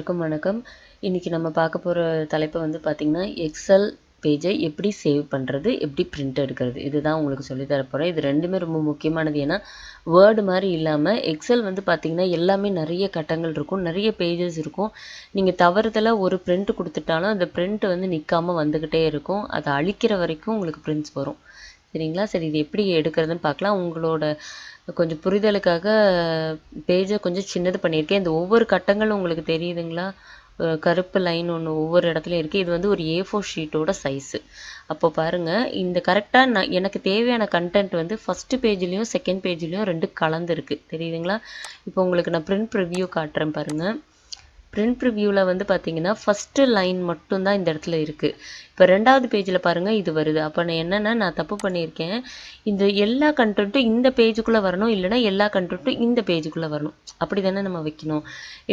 அனைவருக்கும் வணக்கம். இன்னைக்கு நம்ம பார்க்க போற தலைப்பு வந்து பார்த்தீங்கன்னா, எக்ஸல் பேஜை எப்படி சேவ் பண்றது? எப்படி பிரிண்ட் எடுக்கிறது? இதுதான் உங்களுக்கு சொல்லி தர போறேன். இது 2மே ரொம்ப முக்கியமானது. ஏன்னா, வேர்ட் மாரி இல்லாம எக்ஸல் வந்து பார்த்தீங்கன்னா, எல்லாமே நெறைய கட்டங்கள் இருக்கும். நெறைய பேஜஸ் இருக்கும். நீங்க தவறுதலா ஒரு பிரிண்ட் குடுத்துட்டாலும், அந்த பிரிண்ட் வந்து நிக்காம வந்துகிட்டே இருக்கும். அத அழிக்கிற வரைக்கும் உங்களுக்கு பிரிண்ட்ஸ் வரும். சரிங்களா? சரி, இது எப்படி எடுக்கிறதுன்னு பார்க்கலாம். உங்களோட கொஞ்சம் புரிதலுக்காக பேஜை கொஞ்சம் சின்னது பண்ணியிருக்கேன். இந்த ஒவ்வொரு கட்டங்களும் உங்களுக்கு தெரியுதுங்களா? கருப்பு லைன் ஒன்று ஒவ்வொரு இடத்துலையும் இருக்குது. இது வந்து ஒரு A4 ஷீட்டோட சைஸு. அப்போ பாருங்கள், இந்த கரெக்டாக எனக்கு தேவையான கண்டென்ட் வந்து ஃபஸ்ட்டு பேஜ்லேயும் செகண்ட் பேஜ்லேயும் 2 கலந்துருக்கு. தெரியுதுங்களா? இப்போ உங்களுக்கு நான் பிரிண்ட் ப்ரிவ்யூ காட்டுறேன் பாருங்கள். பிரிண்ட் ப்ரிவ்யூவில் வந்து பார்த்தீங்கன்னா ஃபஸ்ட்டு லைன் மட்டும்தான் இந்த இடத்துல இருக்குது. இப்போ 2வது பேஜில் பாருங்கள், இது வருது. அப்போ நான் என்னென்னா, நான் தப்பு பண்ணியிருக்கேன். இந்த எல்லா கண்டென்ட்டும் இந்த பேஜுக்குள்ளே வரணும், இல்லைனா எல்லா கண்டென்ட்டும் இந்த பேஜுக்குள்ளே வரணும். அப்படி தானே நம்ம வைக்கணும்.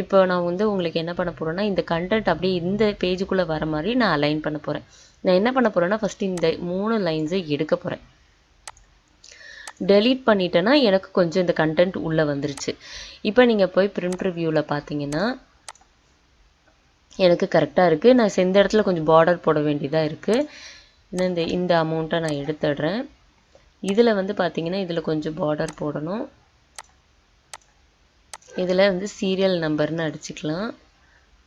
இப்போ நான் வந்து உங்களுக்கு என்ன பண்ண போகிறேன்னா, இந்த கண்டென்ட் அப்படியே இந்த பேஜுக்குள்ளே வர மாதிரி நான் அலைன் பண்ண போகிறேன். நான் என்ன பண்ண போகிறேன்னா, ஃபஸ்ட்டு இந்த 3 லைன்ஸை எடுக்க போகிறேன். டெலீட் பண்ணிட்டேன்னா எனக்கு கொஞ்சம் இந்த கண்டென்ட் உள்ளே வந்துருச்சு. இப்போ நீங்கள் போய் பிரிண்ட் ரிவ்யூவில் பார்த்தீங்கன்னா எனக்கு கரெக்டாக இருக்குது. நான் இந்த இடத்துல கொஞ்சம் பார்டர் போட வேண்டியதாக இருக்குது. இந்த அமௌண்ட்டை நான் எடுத்துடுறேன். இதில் வந்து பார்த்தீங்கன்னா, இதில் கொஞ்சம் பார்டர் போடணும். இதில் வந்து சீரியல் நம்பர்னு அடிச்சுக்கலாம்.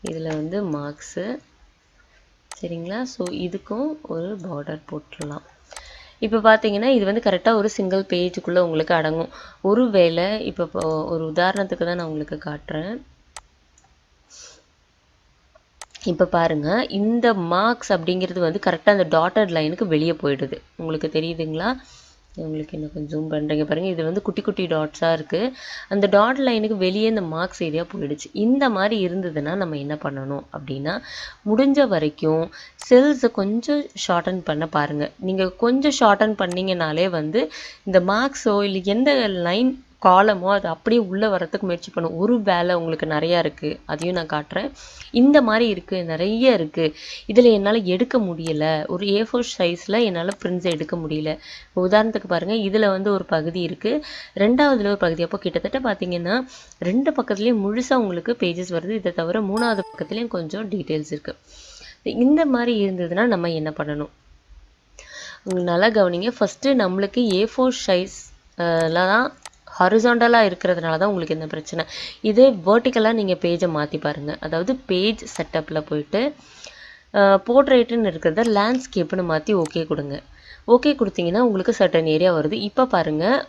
இதில் வந்து மார்க்ஸு. சரிங்களா? ஸோ இதுக்கும் ஒரு பார்டர் போட்டுடலாம். இப்போ பார்த்தீங்கன்னா, இது வந்து கரெக்டாக ஒரு சிங்கிள் பேஜுக்குள்ளே உங்களுக்கு அடங்கும். ஒரு வேளை இப்போ ஒரு உதாரணத்துக்கு தான் நான் உங்களுக்கு காட்டுறேன். இப்போ பாருங்கள், இந்த மார்க்ஸ் அப்படிங்கிறது வந்து கரெக்டாக அந்த டாட்டட் லைனுக்கு வெளியே போயிடுது. உங்களுக்கு தெரியுதுங்களா? உங்களுக்கு இன்னும் கொஞ்சம் ஜூம் பண்ணுறீங்க பாருங்கள். இது வந்து குட்டி குட்டி டாட்ஸாக இருக்குது. அந்த டாட் லைனுக்கு வெளியே இந்த மார்க்ஸ் ஏரியா போயிடுச்சு. இந்த மாதிரி இருந்ததுன்னா நம்ம என்ன பண்ணணும் அப்படின்னா, முடிஞ்ச வரைக்கும் செல்ஸை கொஞ்சம் ஷார்டன் பண்ண பாருங்கள். நீங்கள் கொஞ்சம் ஷார்டன் பண்ணிங்கனாலே வந்து இந்த மார்க்ஸோ இல்லை எந்த லைன் காலமோ அது அப்படியே உள்ளே வரத்துக்கு முயற்சி பண்ணும். ஒரு வேலை உங்களுக்கு நிறையா இருக்குது, அதையும் நான் காட்டுறேன். இந்த மாதிரி இருக்குது, நிறைய இருக்குது. இதில் என்னால் எடுக்க முடியலை. ஒரு A4 சைஸில் என்னால் பிரிண்ட்ஸ் எடுக்க முடியல. உதாரணத்துக்கு பாருங்கள், இதில் வந்து ஒரு பகுதி இருக்குது, 2வதுல ஒரு பகுதி. அப்போ கிட்டத்தட்ட பார்த்தீங்கன்னா 2 பக்கத்துலேயும் முழுசாக உங்களுக்கு பேஜஸ் வருது. இதை தவிர 3வது பக்கத்துலேயும் கொஞ்சம் டீட்டெயில்ஸ் இருக்குது. இந்த மாதிரி இருந்ததுன்னா நம்ம என்ன பண்ணணும்? நல்லா கவனிங்க. ஃபஸ்ட்டு நம்மளுக்கு A4 சைஸில் தான் ஹாரிசாண்டலாக இருக்கிறதுனால தான் உங்களுக்கு இந்த பிரச்சனை. இதே வேர்ட்டிக்கலாக நீங்கள் பேஜை மாற்றி பாருங்கள். அதாவது பேஜ் செட்டப்பில் போயிட்டு போர்ட்ரேட்டுன்னு இருக்கிறத லேண்ட்ஸ்கேப்புன்னு மாற்றி ஓகே கொடுங்க. ஓகே கொடுத்தீங்கன்னா உங்களுக்கு சர்டன் ஏரியா வருது. இப்போ பாருங்கள்,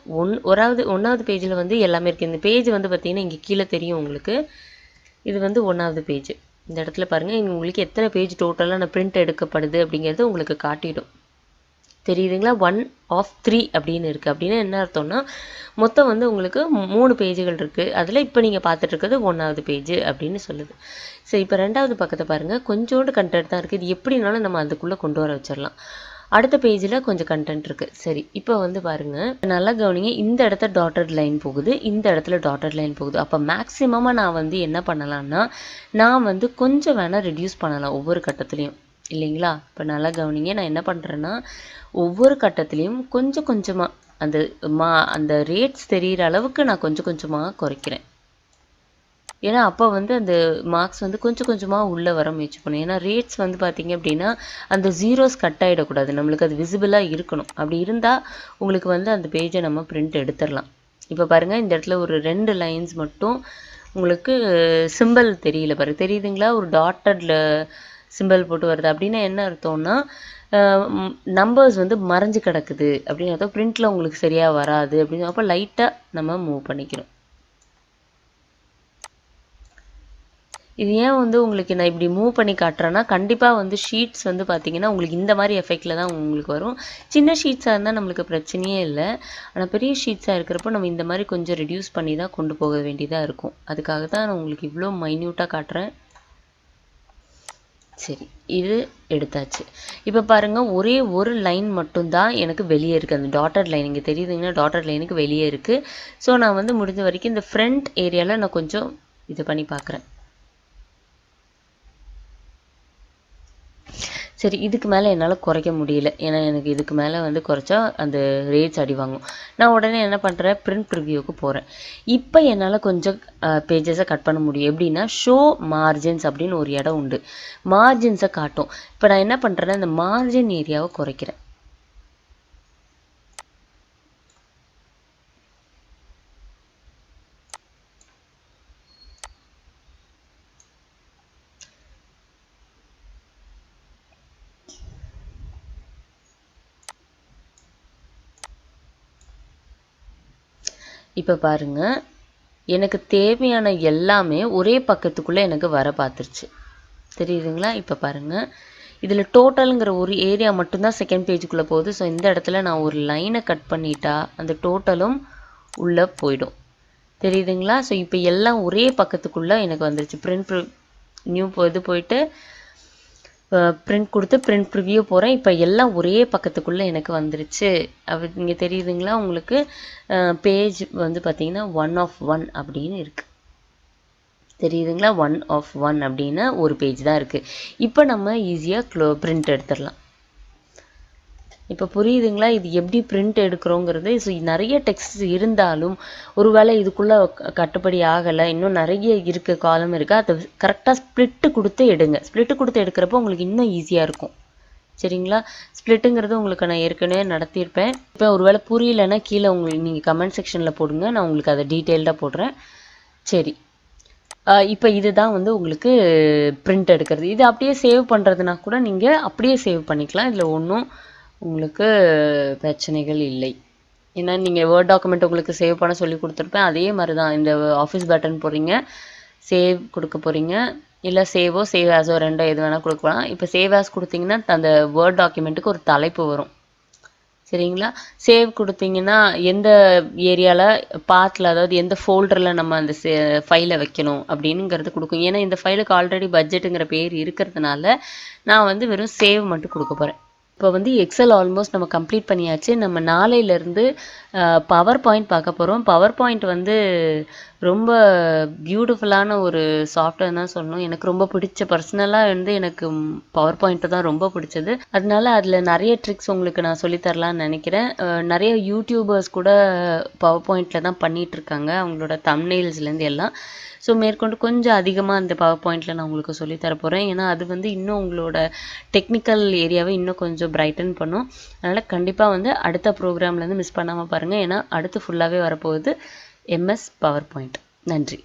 ஒன்றாவது பேஜில் வந்து எல்லாமே இருக்குது. இந்த பேஜ் வந்து பார்த்திங்கன்னா இங்கே கீழே தெரியும் உங்களுக்கு. இது வந்து 1வது பேஜ். இந்த இடத்துல பாருங்கள், இங்கே உங்களுக்கு எத்தனை பேஜ் டோட்டலாக நான் பிரிண்ட் எடுக்கப்படுது அப்படிங்கிறது உங்களுக்கு காட்டிடும். தெரியுதுங்களா? 1 of 3 அப்படின்னு இருக்குது. அப்படின்னா என்ன அர்த்தம்னா, மொத்தம் வந்து உங்களுக்கு 3 பேஜுகள் இருக்குது. அதில் இப்போ நீங்கள் பார்த்துட்டு இருக்கிறது 1வது பேஜ் அப்படின்னு சொல்லுது. சரி, இப்போ 2வது பக்கத்தை பாருங்கள். கொஞ்சோண்டு கண்டென்ட் தான் இருக்குது. இது எப்படினாலும் நம்ம அதுக்குள்ளே கொண்டு வர வச்சிடலாம். அடுத்த பேஜில் கொஞ்சம் கண்டென்ட் இருக்குது. சரி, இப்போ வந்து பாருங்கள், நல்லா கவனிங்க. இந்த இடத்துல டாட்டட் லைன் போகுது, இந்த இடத்துல டாட்டட் லைன் போகுது. அப்போ மேக்ஸிமமாக நான் வந்து என்ன பண்ணலான்னா, நான் வந்து கொஞ்சம் வேணால் ரெடியூஸ் பண்ணலாம் ஒவ்வொரு கட்டத்துலேயும், இல்லைங்களா? இப்போ நல்லா கவனிங்க. நான் என்ன பண்ணுறேன்னா, ஒவ்வொரு கட்டத்துலேயும் கொஞ்சம் கொஞ்சமாக அந்த ரேட்ஸ் தெரிகிற அளவுக்கு நான் கொஞ்சம் கொஞ்சமாக குறைக்கிறேன். ஏன்னா அப்போ வந்து அந்த மார்க்ஸ் வந்து கொஞ்சம் கொஞ்சமாக உள்ளே வர முயற்சி பண்ணும். ஏன்னா ரேட்ஸ் வந்து பார்த்திங்க அப்படின்னா அந்த ஜீரோஸ் கட் ஆகிடக்கூடாது. நம்மளுக்கு அது விசிபிளாக இருக்கணும். அப்படி இருந்தால் உங்களுக்கு வந்து அந்த பேஜை நம்ம பிரிண்ட் எடுத்துடலாம். இப்போ பாருங்கள், இந்த இடத்துல ஒரு 2 லைன்ஸ் மட்டும் உங்களுக்கு சிம்பிள் தெரியல பாருங்கள். தெரியுதுங்களா? ஒரு டாட்டடில் சிம்பிள் போட்டு வருது. அப்படின்னா என்ன அர்த்தம்னா, நம்பர்ஸ் வந்து மறைஞ்சு கிடக்குது அப்படின்னு அர்த்தம். பிரிண்ட்டில் உங்களுக்கு சரியாக வராது அப்படின்னு. அப்போ லைட்டாக நம்ம மூவ் பண்ணிக்கிறோம். இது ஏன் வந்து உங்களுக்கு நான் இப்படி மூவ் பண்ணி காட்டுறேன்னா, கண்டிப்பாக வந்து ஷீட்ஸ் வந்து பார்த்தீங்கன்னா உங்களுக்கு இந்த மாதிரி எஃபெக்டில் தான் உங்களுக்கு வரும். சின்ன ஷீட்ஸாக இருந்தால் நம்மளுக்கு பிரச்சனையே இல்லை. ஆனால் பெரிய ஷீட்ஸாக இருக்கிறப்போ நம்ம இந்த மாதிரி கொஞ்சம் ரெடியூஸ் பண்ணி தான் கொண்டு போக வேண்டியதாக இருக்கும். அதுக்காக தான் நான் உங்களுக்கு இவ்வளோ மைன்யூட்டாக காட்டுறேன். சரி, இது எடுத்தாச்சு. இப்போ பாருங்கள், ஒரே ஒரு லைன் மட்டும்தான் எனக்கு வெளியே இருக்குது. அந்த டாட்டட் லைன் இங்கே தெரியுதுங்கன்னா டாட்டட் லைனுக்கு வெளியே இருக்குது. ஸோ நான் வந்து முடிஞ்ச வரைக்கும் இந்த ஃப்ரண்ட் ஏரியாவில் நான் கொஞ்சம் இது பண்ணி பார்க்குறேன். சரி, இதுக்கு மேலே என்னால் குறைக்க முடியல. ஏன்னா எனக்கு இதுக்கு மேலே வந்து குறைச்சா அந்த ரேட்ஸ் அடி வாங்கும். நான் உடனே என்ன பண்ணுறேன், பிரிண்ட் ப்ரிவ்யூக்கு போகிறேன். இப்போ என்னால் கொஞ்சம் பேஜஸை கட் பண்ண முடியும். எப்படின்னா ஷோ மார்ஜின்ஸ் அப்படின்னு ஒரு இடம் உண்டு. மார்ஜின்ஸை காட்டும். இப்போ நான் என்ன பண்ணுறேன்னா இந்த மார்ஜின் ஏரியாவை குறைக்கிறேன். இப்போ பாருங்க, எனக்கு தேவையான எல்லாமே ஒரே பக்கத்துக்குள்ளே எனக்கு வர பார்த்துருச்சு. தெரியுதுங்களா? இப்போ பாருங்கள், இதில் டோட்டலுங்கிற ஒரு ஏரியா மட்டும்தான் செகண்ட் பேஜுக்குள்ளே போகுது. ஸோ இந்த இடத்துல நான் ஒரு லைனை கட் பண்ணிட்டா அந்த டோட்டலும் உள்ளே போயிடும். தெரியுதுங்களா? ஸோ இப்போ எல்லாம் ஒரே பக்கத்துக்குள்ளே எனக்கு வந்துருச்சு. பிரிண்ட் நியூ இது போயிட்டு பிரிண்ட் கொடுத்து பிரிண்ட் ப்ரிவ்யூ போகிறேன். இப்போ எல்லாம் ஒரே பக்கத்துக்குள்ளே எனக்கு வந்துருச்சு. இங்கே தெரியுதுங்களா உங்களுக்கு? பேஜ் வந்து பார்த்தீங்கன்னா 1 of 1 அப்படின்னு இருக்குது. தெரியுதுங்களா? 1 of 1 அப்படின்னு ஒரு பேஜ் தான் இருக்குது. இப்போ நம்ம ஈஸியாக பிரிண்ட் எடுத்துடலாம். இப்போ புரியுதுங்களா இது எப்படி பிரிண்ட் எடுக்கிறோங்கிறது? ஸோ நிறைய டெக்ஸ்ட் இருந்தாலும் ஒருவேளை இதுக்குள்ளே கட்டுப்படி ஆகலை, இன்னும் நிறைய இருக்குது, காலம் இருக்குது, அதை கரெக்டாக ஸ்ப்ளிட்டு கொடுத்து எடுங்க. ஸ்ப்ளிட்டு கொடுத்து எடுக்கிறப்போ உங்களுக்கு இன்னும் ஈஸியாக இருக்கும். சரிங்களா? ஸ்ப்ளிட்டுங்கிறது உங்களுக்கு நான் ஏற்கனவே நடத்தியிருப்பேன். இப்போ ஒருவேளை புரியலைன்னா கீழே உங்களுக்கு நீங்கள் கமெண்ட் செக்ஷனில் போடுங்க, நான் உங்களுக்கு அதை டீட்டெயில்டாக போடுறேன். சரி, இப்போ இதுதான் வந்து உங்களுக்கு பிரிண்ட் எடுக்கிறது. இது அப்படியே சேவ் பண்ணுறதுனா கூட நீங்கள் அப்படியே சேவ் பண்ணிக்கலாம். இதில் ஒன்றும் உங்களுக்கு பிரச்சனைகள் இல்லை. ஏன்னா நீங்கள் வேர்ட் டாக்குமெண்ட் உங்களுக்கு சேவ் பண்ண சொல்லி கொடுத்துருப்பேன். அதே மாதிரி தான் இந்த ஆஃபீஸ் பட்டன் போடுறீங்க, சேவ் கொடுக்க போகிறீங்க, இல்லை சேவ் ஆஸோ ரெண்டோ எது வேணால் கொடுக்கலாம். இப்போ சேவ் ஆஸ் கொடுத்தீங்கன்னா அந்த வேர்ட் டாக்குமெண்ட்டுக்கு ஒரு தலைப்பு வரும். சரிங்களா? சேவ் கொடுத்தீங்கன்னா எந்த ஏரியாவில் பாத்தில், அதாவது எந்த ஃபோல்டரில் நம்ம அந்த ஃபைலை வைக்கணும் அப்படிங்கிறது கொடுக்கும். ஏன்னா இந்த ஃபைலுக்கு ஆல்ரெடி பட்ஜெட்டுங்கிற பேர் இருக்கிறதுனால நான் வந்து வெறும் சேவ் மட்டும் கொடுக்க போகிறேன். இப்போ வந்து எக்ஸல் ஆல்மோஸ்ட் நம்ம கம்ப்ளீட் பண்ணியாச்சு. நம்ம நாளையிலேருந்து பவர் பாயிண்ட் பார்க்க போகிறோம். பவர் பாயிண்ட் வந்து ரொம்ப பியூட்டிஃபுல்லான ஒரு சாஃப்ட்வேர் தான் சொல்லணும். எனக்கு ரொம்ப பிடிச்ச, பர்சனலாக வந்து எனக்கு பவர் பாயிண்ட்டு தான் ரொம்ப பிடிச்சது. அதனால அதில் நிறைய ட்ரிக்ஸ் உங்களுக்கு நான் சொல்லித்தரலான்னு நினைக்கிறேன். நிறைய யூடியூபர்ஸ் கூட பவர் பாயிண்டில் தான் பண்ணிகிட்ருக்காங்க, அவங்களோட தம்ப்நெயில்ஸ்லேருந்து எல்லாம். ஸோ மேற்கொண்டு கொஞ்சம் அதிகமாக அந்த பவர் பாயிண்டில் நான் உங்களுக்கு சொல்லித்தர போகிறேன். ஏன்னா அது வந்து இன்னும் உங்களோட டெக்னிக்கல் ஏரியாவை இன்னும் கொஞ்சம் பிரைட்டன் பண்ணும். அதனால் கண்டிப்பாக வந்து அடுத்த ப்ரோக்ராம்லேருந்து மிஸ் பண்ணாமல் பாருங்கள். ஏன்னா அடுத்து ஃபுல்லாகவே வரப்போகுது MS பவர் பாயிண்ட். நன்றி.